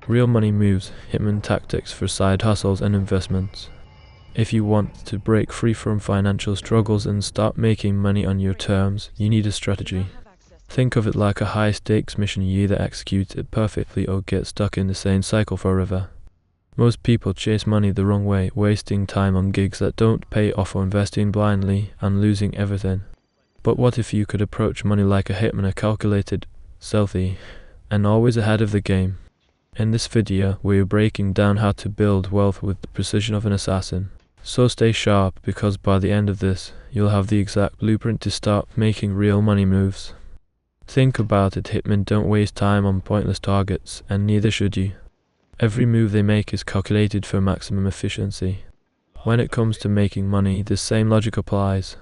Real money moves, Hitman tactics for side hustles and investments. If you want to break free from financial struggles and start making money on your terms, you need a strategy. Think of it like a high-stakes mission. You either execute it perfectly or get stuck in the same cycle forever. Most people chase money the wrong way, wasting time on gigs that don't pay off or investing blindly and losing everything. But what if you could approach money like a hitman, a calculated, stealthy, and always ahead of the game? In this video, we're breaking down how to build wealth with the precision of an assassin. So stay sharp, because by the end of this, you'll have the exact blueprint to start making real money moves. Think about it, hitmen don't waste time on pointless targets, and neither should you. Every move they make is calculated for maximum efficiency. When it comes to making money, the same logic applies.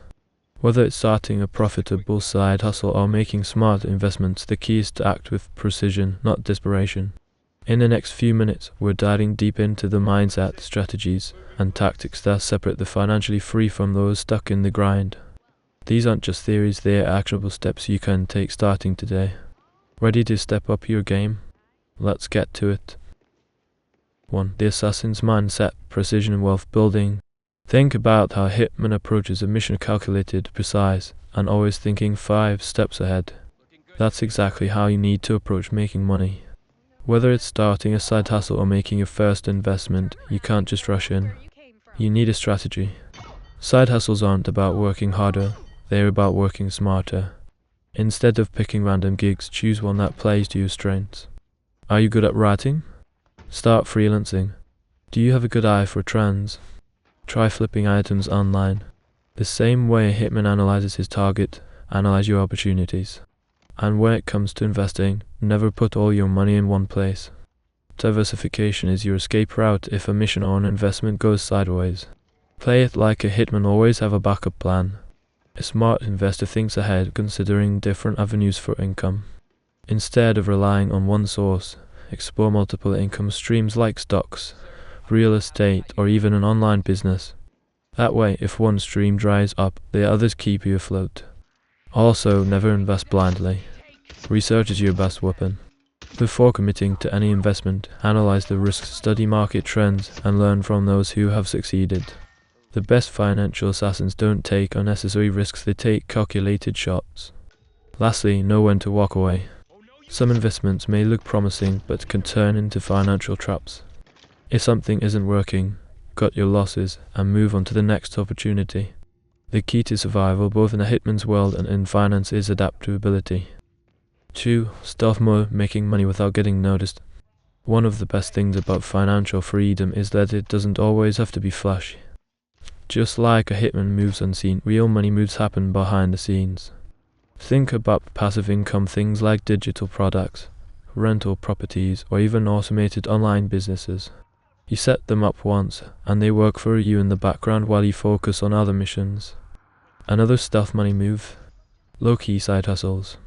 Whether it's starting a profitable side hustle or making smart investments, the key is to act with precision, not desperation. In the next few minutes, we're diving deep into the mindset, strategies, and tactics that separate the financially free from those stuck in the grind. These aren't just theories, they're actionable steps you can take starting today. Ready to step up your game? Let's get to it. 1. The assassin's mindset, precision and wealth building. Think about how Hitman approaches a mission: calculated, precise, and always thinking 5 steps ahead. That's exactly how you need to approach making money. Whether it's starting a side hustle or making your first investment, you can't just rush in. You need a strategy. Side hustles aren't about working harder, they're about working smarter. Instead of picking random gigs, choose one that plays to your strengths. Are you good at writing? Start freelancing. Do you have a good eye for trends? Try flipping items online. The same way a hitman analyzes his target, analyze your opportunities. And when it comes to investing, never put all your money in one place. Diversification is your escape route if a mission or an investment goes sideways. Play it like a hitman, always have a backup plan. A smart investor thinks ahead, considering different avenues for income. Instead of relying on one source, explore multiple income streams like stocks, real estate, or even an online business. That way, if one stream dries up, the others keep you afloat. Also, never invest blindly. Research is your best weapon. Before committing to any investment, analyze the risks, study market trends, and learn from those who have succeeded. The best financial assassins don't take unnecessary risks, they take calculated shots. Lastly, know when to walk away. Some investments may look promising, but can turn into financial traps. If something isn't working, cut your losses and move on to the next opportunity. The key to survival, both in a hitman's world and in finance, is adaptability. 2. Stealth mode, making money without getting noticed. One of the best things about financial freedom is that it doesn't always have to be flashy. Just like a hitman moves unseen, real money moves happen behind the scenes. Think about passive income, things like digital products, rental properties, or even automated online businesses. You set them up once, and they work for you in the background while you focus on other missions. Another stealth money move: low-key side hustles.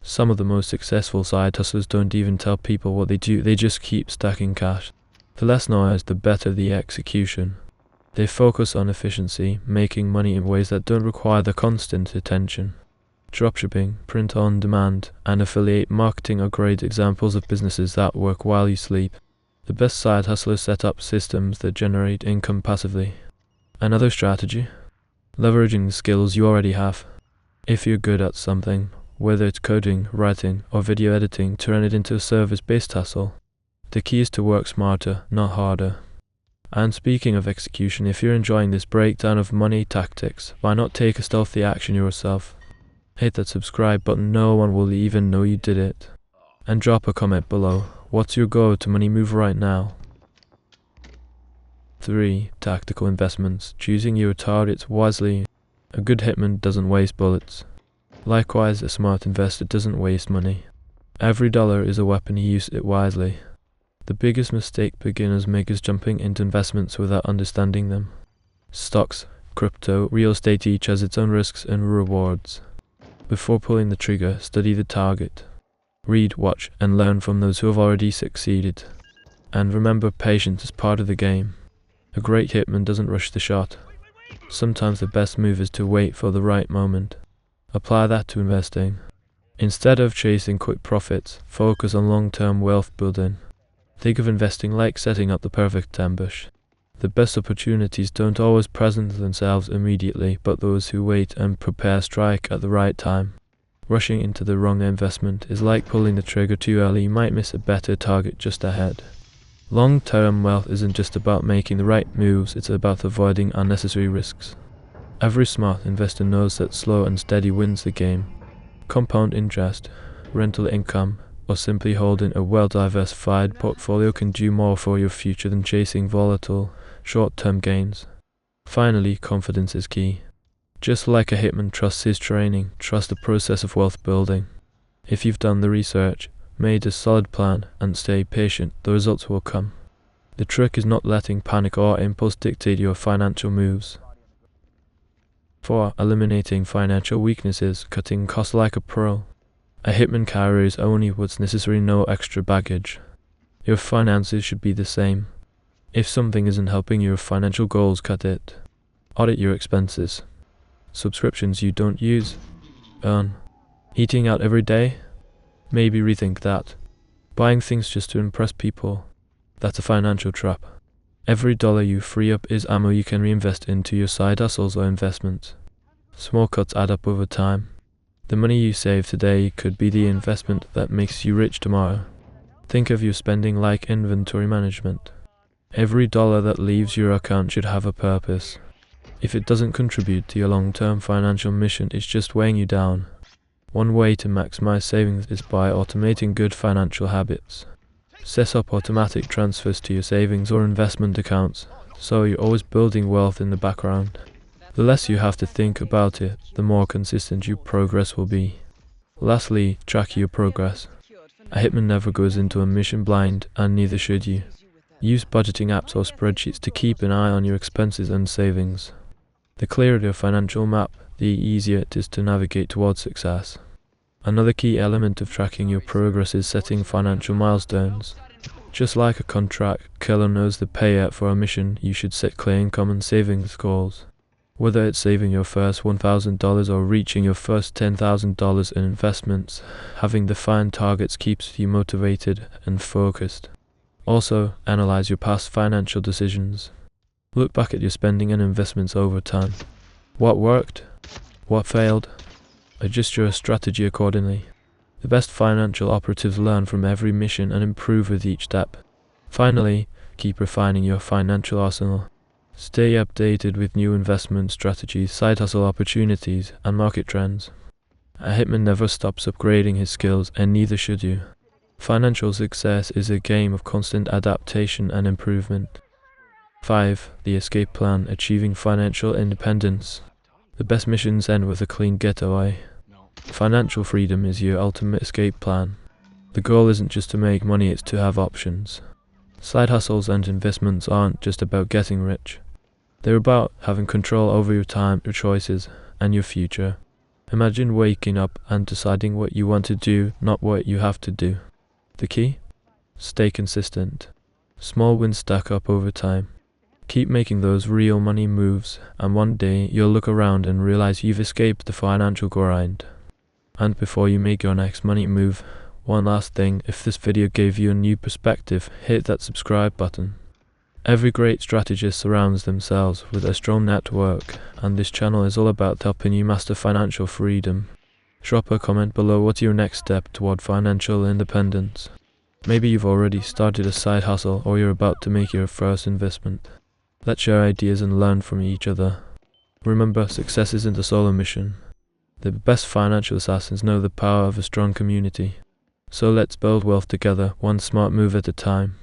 Some of the most successful side hustlers don't even tell people what they do, they just keep stacking cash. The less noise, the better the execution. They focus on efficiency, making money in ways that don't require the constant attention. Dropshipping, print on demand, and affiliate marketing are great examples of businesses that work while you sleep. The best side hustlers set up systems that generate income passively. Another strategy: leveraging the skills you already have. If you're good at something, whether it's coding, writing, or video editing, turn it into a service-based hustle. The key is to work smarter, not harder. And speaking of execution, if you're enjoying this breakdown of money tactics, why not take a stealthy action yourself? Hit that subscribe button, no one will even know you did it. And drop a comment below. What's your go-to money move right now? 3. Tactical investments, choosing your targets wisely. A good hitman doesn't waste bullets. Likewise, a smart investor doesn't waste money. Every dollar is a weapon, use it wisely. The biggest mistake beginners make is jumping into investments without understanding them. Stocks, crypto, real estate each has its own risks and rewards. Before pulling the trigger, study the target. Read, watch, and learn from those who have already succeeded. And remember, patience is part of the game. A great hitman doesn't rush the shot. Sometimes the best move is to wait for the right moment. Apply that to investing. Instead of chasing quick profits, focus on long-term wealth building. Think of investing like setting up the perfect ambush. The best opportunities don't always present themselves immediately, but those who wait and prepare strike at the right time. Rushing into the wrong investment is like pulling the trigger too early. You might miss a better target just ahead. Long-term wealth isn't just about making the right moves, it's about avoiding unnecessary risks. Every smart investor knows that slow and steady wins the game. Compound interest, rental income, or simply holding a well-diversified portfolio can do more for your future than chasing volatile, short-term gains. Finally, confidence is key. Just like a hitman trusts his training, trust the process of wealth building. If you've done the research, made a solid plan, and stay patient, the results will come. The trick is not letting panic or impulse dictate your financial moves. 4. Eliminating financial weaknesses, cutting costs like a pro. A hitman carries only what's necessary, no extra baggage. Your finances should be the same. If something isn't helping your financial goals, cut it. Audit your expenses. Subscriptions you don't use, earn. Eating out every day? Maybe rethink that. Buying things just to impress people? That's a financial trap. Every dollar you free up is ammo you can reinvest into your side hustles or investments. Small cuts add up over time. The money you save today could be the investment that makes you rich tomorrow. Think of your spending like inventory management. Every dollar that leaves your account should have a purpose. If it doesn't contribute to your long-term financial mission, it's just weighing you down. One way to maximize savings is by automating good financial habits. Set up automatic transfers to your savings or investment accounts, so you're always building wealth in the background. The less you have to think about it, the more consistent your progress will be. Lastly, track your progress. A hitman never goes into a mission blind, and neither should you. Use budgeting apps or spreadsheets to keep an eye on your expenses and savings. The clearer your financial map, the easier it is to navigate towards success. Another key element of tracking your progress is setting financial milestones. Just like a contract killer knows the payout for a mission, you should set clear income and savings goals. Whether it's saving your first $1,000 or reaching your first $10,000 in investments, having defined targets keeps you motivated and focused. Also, analyze your past financial decisions. Look back at your spending and investments over time. What worked? What failed? Adjust your strategy accordingly. The best financial operatives learn from every mission and improve with each step. Finally, keep refining your financial arsenal. Stay updated with new investment strategies, side hustle opportunities, and market trends. A hitman never stops upgrading his skills, and neither should you. Financial success is a game of constant adaptation and improvement. 5. The escape plan, achieving financial independence. The best missions end with a clean getaway. Financial freedom is your ultimate escape plan. The goal isn't just to make money, it's to have options. Side hustles and investments aren't just about getting rich. They're about having control over your time, your choices, and your future. Imagine waking up and deciding what you want to do, not what you have to do. The key? Stay consistent. Small wins stack up over time. Keep making those real money moves, and one day you'll look around and realize you've escaped the financial grind. And before you make your next money move, one last thing, if this video gave you a new perspective, hit that subscribe button. Every great strategist surrounds themselves with a strong network, and this channel is all about helping you master financial freedom. Drop a comment below what's your next step toward financial independence. Maybe you've already started a side hustle or you're about to make your first investment. Let's share ideas and learn from each other. Remember, success isn't a solo mission. The best financial assassins know the power of a strong community. So let's build wealth together, one smart move at a time.